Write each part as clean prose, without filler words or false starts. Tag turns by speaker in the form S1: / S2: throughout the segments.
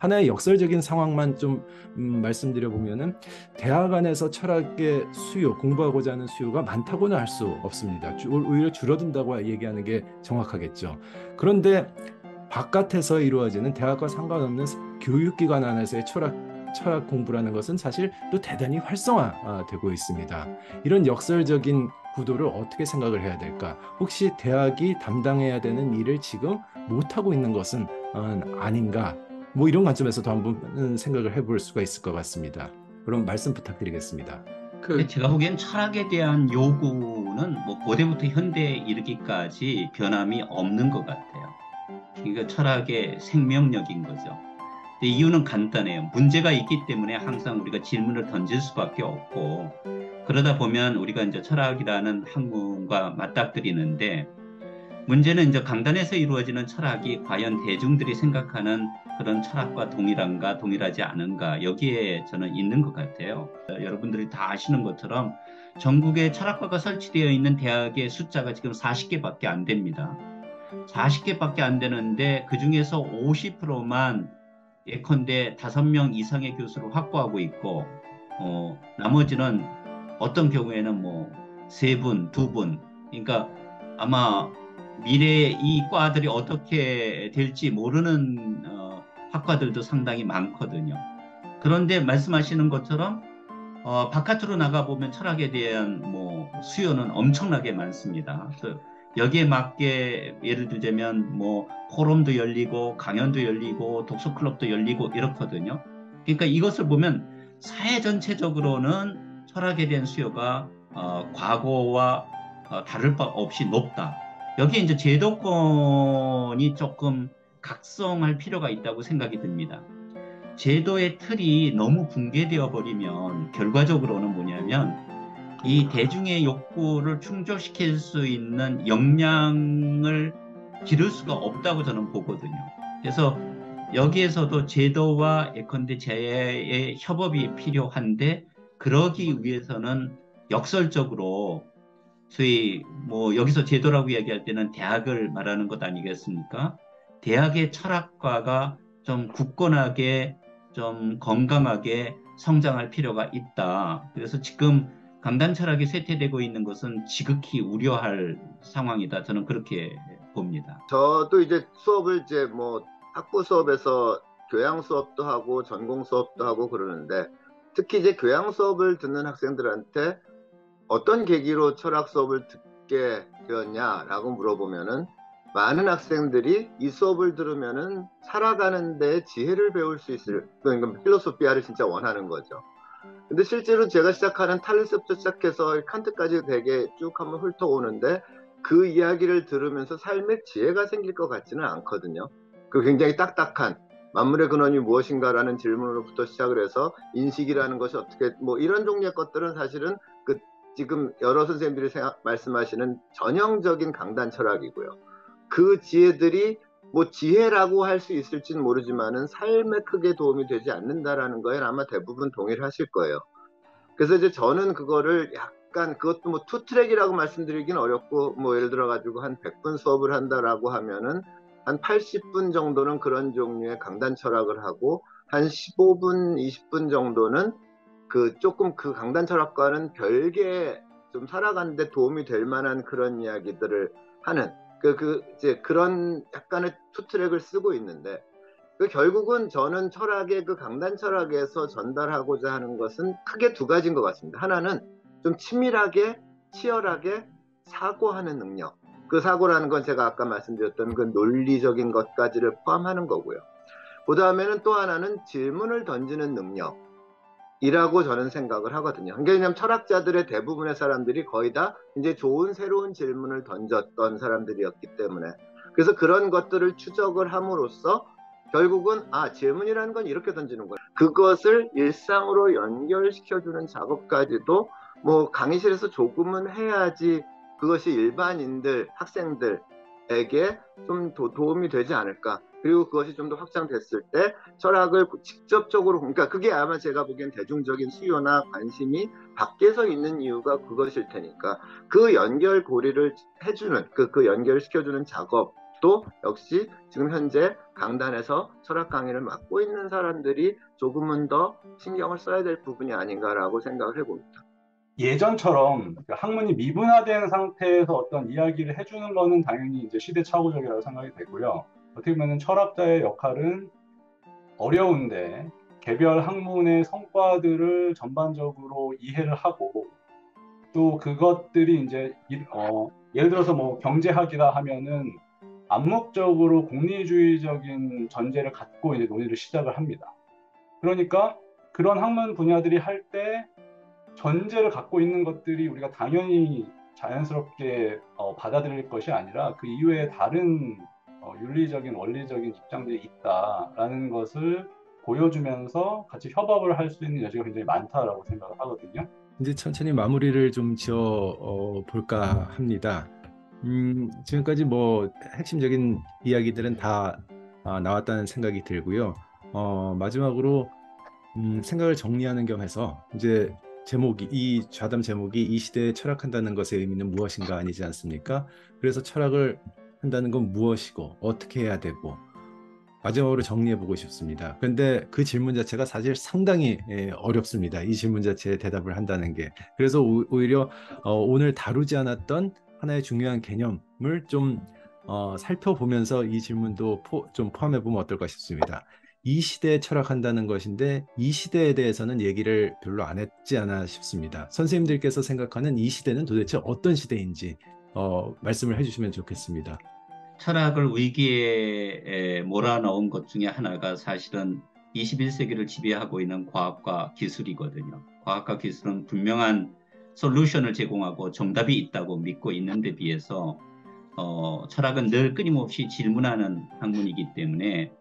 S1: 하나의 역설적인 상황만 좀 말씀드려보면은 대학 안에서 철학의 수요, 공부하고자 하는 수요가 많다고는 할 수 없습니다. 오히려 줄어든다고 얘기하는 게 정확하겠죠. 그런데 바깥에서 이루어지는 대학과 상관없는 교육기관 안에서의 철학 공부라는 것은 사실 또 대단히 활성화되고 있습니다. 이런 역설적인 구도를 어떻게 생각을 해야 될까? 혹시 대학이 담당해야 되는 일을 지금 못하고 있는 것은 아닌가? 뭐 이런 관점에서도 한번 생각을 해볼 수가 있을 것 같습니다. 그럼 말씀 부탁드리겠습니다.
S2: 근데 제가 보기엔 철학에 대한 요구는 뭐 고대부터 현대에 이르기까지 변함이 없는 것 같아요. 그러니까 철학의 생명력인 거죠. 근데 이유는 간단해요. 문제가 있기 때문에 항상 우리가 질문을 던질 수밖에 없고, 그러다 보면 우리가 이제 철학이라는 학문과 맞닥뜨리는데, 문제는 이제 강단에서 이루어지는 철학이 과연 대중들이 생각하는 그런 철학과 동일한가, 동일하지 않은가, 여기에 저는 있는 것 같아요. 여러분들이 다 아시는 것처럼 전국에 철학과가 설치되어 있는 대학의 숫자가 지금 40개밖에 안 됩니다. 40개밖에 안 되는데 그중에서 50%만 예컨대 5명 이상의 교수를 확보하고 있고, 나머지는 어떤 경우에는 뭐 3분, 2분, 그러니까 아마 미래에 이 과들이 어떻게 될지 모르는 학과들도 상당히 많거든요. 그런데 말씀하시는 것처럼 바깥으로 나가보면 철학에 대한 뭐 수요는 엄청나게 많습니다. 그래서 여기에 맞게 예를 들자면 뭐 포럼도 열리고 강연도 열리고 독서클럽도 열리고 이렇거든요. 그러니까 이것을 보면 사회 전체적으로는 철학에 대한 수요가 과거와 다를 바 없이 높다. 여기에 이제 제도권이 조금 각성할 필요가 있다고 생각이 듭니다. 제도의 틀이 너무 붕괴되어 버리면 결과적으로는 뭐냐면 이 대중의 욕구를 충족시킬 수 있는 역량을 기를 수가 없다고 저는 보거든요. 그래서 여기에서도 제도와 예컨대 재의 협업이 필요한데, 그러기 위해서는 역설적으로 소위 뭐 여기서 제도라고 얘기할 때는 대학을 말하는 것 아니겠습니까? 대학의 철학과가 좀 굳건하게 좀 건강하게 성장할 필요가 있다. 그래서 지금 강단 철학이 쇠퇴되고 있는 것은 지극히 우려할 상황이다. 저는 그렇게 봅니다.
S3: 저도 이제 수업을 이제 뭐 학부 수업에서 교양 수업도 하고 전공 수업도 하고 그러는데, 특히 이제 교양 수업을 듣는 학생들한테 어떤 계기로 철학 수업을 듣게 되었냐라고 물어보면은, 많은 학생들이 이 수업을 들으면은 살아가는 데 지혜를 배울 수 있을, 그러니까 필로소피아를 진짜 원하는 거죠. 근데 실제로 제가 시작하는 탈레스부터 시작해서 칸트까지 되게 쭉 한번 훑어오는데, 그 이야기를 들으면서 삶의 지혜가 생길 것 같지는 않거든요. 그 굉장히 딱딱한 만물의 근원이 무엇인가라는 질문으로부터 시작을 해서 인식이라는 것이 어떻게, 뭐 이런 종류의 것들은 사실은 그 지금 여러 선생님들이 말씀하시는 전형적인 강단 철학이고요. 그 지혜들이 뭐 지혜라고 할 수 있을지는 모르지만은 삶에 크게 도움이 되지 않는다라는 거에 아마 대부분 동의를 하실 거예요. 그래서 이제 저는 그거를 약간, 그것도 뭐 투트랙이라고 말씀드리긴 어렵고, 뭐 예를 들어 가지고 한 100분 수업을 한다라고 하면은 한 80분 정도는 그런 종류의 강단 철학을 하고, 한 15분, 20분 정도는 그 조금 그 강단 철학과는 별개 좀 살아가는데 도움이 될 만한 그런 이야기들을 하는 이제 그런 약간의 투트랙을 쓰고 있는데, 그 결국은 저는 철학의 그 강단 철학에서 전달하고자 하는 것은 크게 두 가지인 것 같습니다. 하나는 좀 치밀하게 치열하게 사고하는 능력. 그 사고라는 건 제가 아까 말씀드렸던 그 논리적인 것까지를 포함하는 거고요. 그 다음에는 또 하나는 질문을 던지는 능력. 이라고 저는 생각을 하거든요. 왜냐하면 철학자들의 대부분의 사람들이 거의 다 이제 좋은 새로운 질문을 던졌던 사람들이었기 때문에, 그래서 그런 것들을 추적을 함으로써 결국은 질문이라는 건 이렇게 던지는 거야. 그것을 일상으로 연결시켜주는 작업까지도 뭐 강의실에서 조금은 해야지 그것이 일반인들, 학생들에게 좀 도움이 되지 않을까. 그리고 그것이 좀 더 확장됐을 때 철학을 직접적으로, 그러니까 그게 아마 제가 보기엔 대중적인 수요나 관심이 밖에서 있는 이유가 그것일 테니까, 그 연결고리를 해주는, 그 연결시켜주는 작업, 또 역시 지금 현재 강단에서 철학 강의를 맡고 있는 사람들이 조금은 더 신경을 써야 될 부분이 아닌가라고 생각을 해봅니다.
S4: 예전처럼 학문이 미분화된 상태에서 어떤 이야기를 해주는 거는 당연히 이제 시대착오적이라고 생각이 되고요. 어떻게 보면 철학자의 역할은 어려운데 개별 학문의 성과들을 전반적으로 이해를 하고 또 그것들이 이제 예를 들어서 뭐 경제학이라 하면은 암묵적으로 공리주의적인 전제를 갖고 이제 논의를 시작을 합니다. 그러니까 그런 학문 분야들이 할 때 전제를 갖고 있는 것들이 우리가 당연히 자연스럽게 받아들일 것이 아니라 그 이외에 다른 윤리적인 원리적인 입장들이 있다라는 것을 보여주면서 같이 협업을 할 수 있는 여지가 굉장히 많다라고 생각을 하거든요.
S1: 이제 천천히 마무리를 좀 지어 볼까 합니다. 지금까지 뭐 핵심적인 이야기들은 다 나왔다는 생각이 들고요. 마지막으로 생각을 정리하는 겸해서 이제 이 좌담 제목이 이 시대에 철학한다는 것의 의미는 무엇인가 아니지 않습니까? 그래서 철학을 한다는 건 무엇이고 어떻게 해야 되고 마지막으로 정리해 보고 싶습니다. 그런데 그 질문 자체가 사실 상당히 어렵습니다. 이 질문 자체에 대답을 한다는 게. 그래서 오히려 오늘 다루지 않았던 하나의 중요한 개념을 좀 살펴보면서 이 질문도 좀 포함해 보면 어떨까 싶습니다. 이 시대에 철학한다는 것인데 이 시대에 대해서는 얘기를 별로 안 했지 않아 싶습니다. 선생님들께서 생각하는 이 시대는 도대체 어떤 시대인지 말씀을 해주시면 좋겠습니다.
S2: 철학을 위기에 몰아넣은 것 중에 하나가 사실은 21세기를 지배하고 있는 과학과 기술이거든요. 과학과 기술은 분명한 솔루션을 제공하고 정답이 있다고 믿고 있는 데 비해서 철학은 늘 끊임없이 질문하는 학문이기 때문에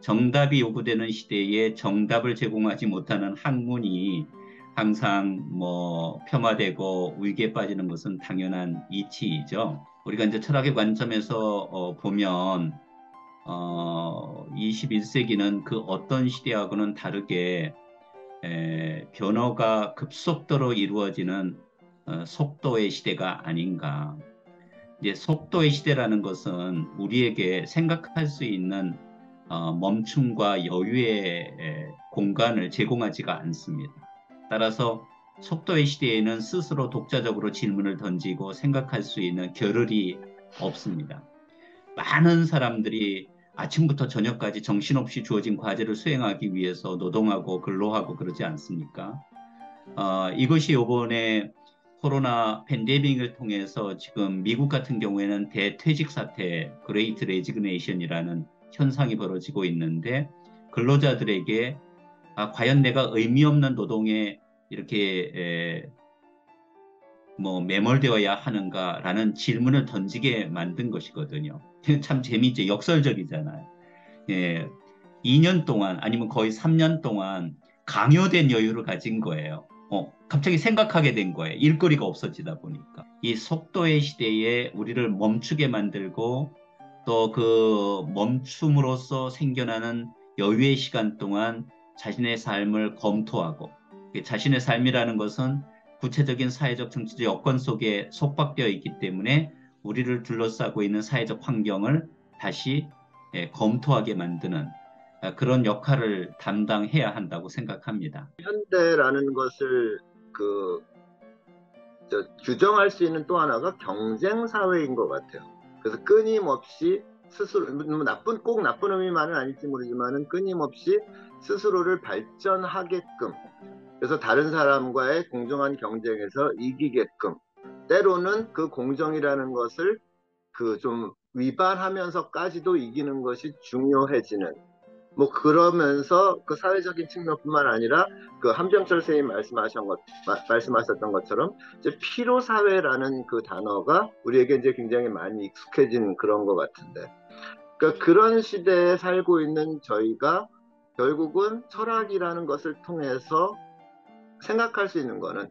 S2: 정답이 요구되는 시대에 정답을 제공하지 못하는 학문이 항상 뭐 폄하되고 위기에 빠지는 것은 당연한 이치이죠. 우리가 이제 철학의 관점에서 보면 21세기는 그 어떤 시대하고는 다르게 변화가 급속도로 이루어지는 속도의 시대가 아닌가. 이제 속도의 시대라는 것은 우리에게 생각할 수 있는 멈춤과 여유의 공간을 제공하지가 않습니다. 따라서 속도의 시대에는 스스로 독자적으로 질문을 던지고 생각할 수 있는 겨를이 없습니다. 많은 사람들이 아침부터 저녁까지 정신없이 주어진 과제를 수행하기 위해서 노동하고 근로하고 그러지 않습니까? 이것이 이번에 코로나 팬데믹을 통해서 지금 미국 같은 경우에는 대퇴직 사태, 그레이트 레지그네이션이라는 현상이 벌어지고 있는데 근로자들에게 과연 내가 의미 없는 노동에 이렇게 뭐 매몰되어야 하는가라는 질문을 던지게 만든 것이거든요. 참 재미있죠. 역설적이잖아요. 2년 동안 아니면 거의 3년 동안 강요된 여유를 가진 거예요. 갑자기 생각하게 된 거예요. 일거리가 없어지다 보니까. 이 속도의 시대에 우리를 멈추게 만들고 또 그 멈춤으로써 생겨나는 여유의 시간 동안 자신의 삶을 검토하고 자신의 삶이라는 것은 구체적인 사회적 정치적 여건 속에 속박되어 있기 때문에 우리를 둘러싸고 있는 사회적 환경을 다시 검토하게 만드는 그런 역할을 담당해야 한다고 생각합니다.
S3: 현대라는 것을 규정할 수 있는 또 하나가 경쟁 사회인 것 같아요. 그래서 끊임없이 스스로 꼭 나쁜 의미만은 아닐지 모르지만은 끊임없이 스스로를 발전하게끔, 그래서 다른 사람과의 공정한 경쟁에서 이기게끔, 때로는 그 공정이라는 것을 좀 위반하면서까지도 이기는 것이 중요해지는, 뭐 그러면서 그 사회적인 측면뿐만 아니라 그 함정철 선생님 말씀하셨던 것처럼 이제 피로 사회라는 그 단어가 우리에게 이제 굉장히 많이 익숙해진 그런 것 같은데, 그러니까 그런 시대에 살고 있는 저희가 결국은 철학이라는 것을 통해서 생각할 수 있는 거는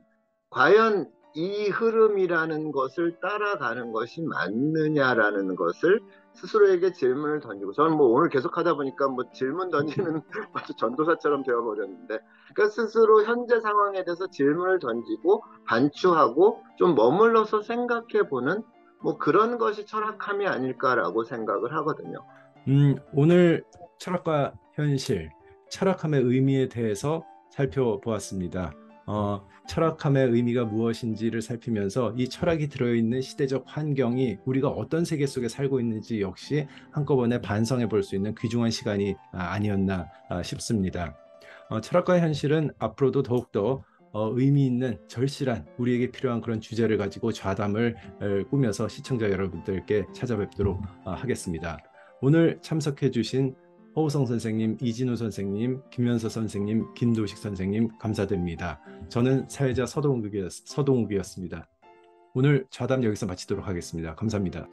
S3: 과연 이 흐름이라는 것을 따라가는 것이 맞느냐라는 것을 스스로에게 질문을 던지고, 저는 뭐 오늘 계속 하다 보니까 뭐 질문 던지는 아주 전도사처럼 되어버렸는데, 그러니까 스스로 현재 상황에 대해서 질문을 던지고 반추하고 좀 머물러서 생각해보는 뭐 그런 것이 철학함이 아닐까라고 생각을 하거든요.
S1: 오늘 철학과 현실, 철학함의 의미에 대해서 살펴보았습니다. 철학함의 의미가 무엇인지를 살피면서 이 철학이 들어있는 시대적 환경이 우리가 어떤 세계 속에 살고 있는지 역시 한꺼번에 반성해 볼 수 있는 귀중한 시간이 아니었나 싶습니다. 철학과 현실은 앞으로도 더욱더 의미 있는 절실한 우리에게 필요한 그런 주제를 가지고 좌담을 꾸며서 시청자 여러분들께 찾아뵙도록 하겠습니다. 오늘 참석해 주신 허우성 선생님, 이진우 선생님, 김현서 선생님, 김도식 선생님 감사드립니다. 저는 사회자 서동욱이었습니다. 오늘 좌담 여기서 마치도록 하겠습니다. 감사합니다.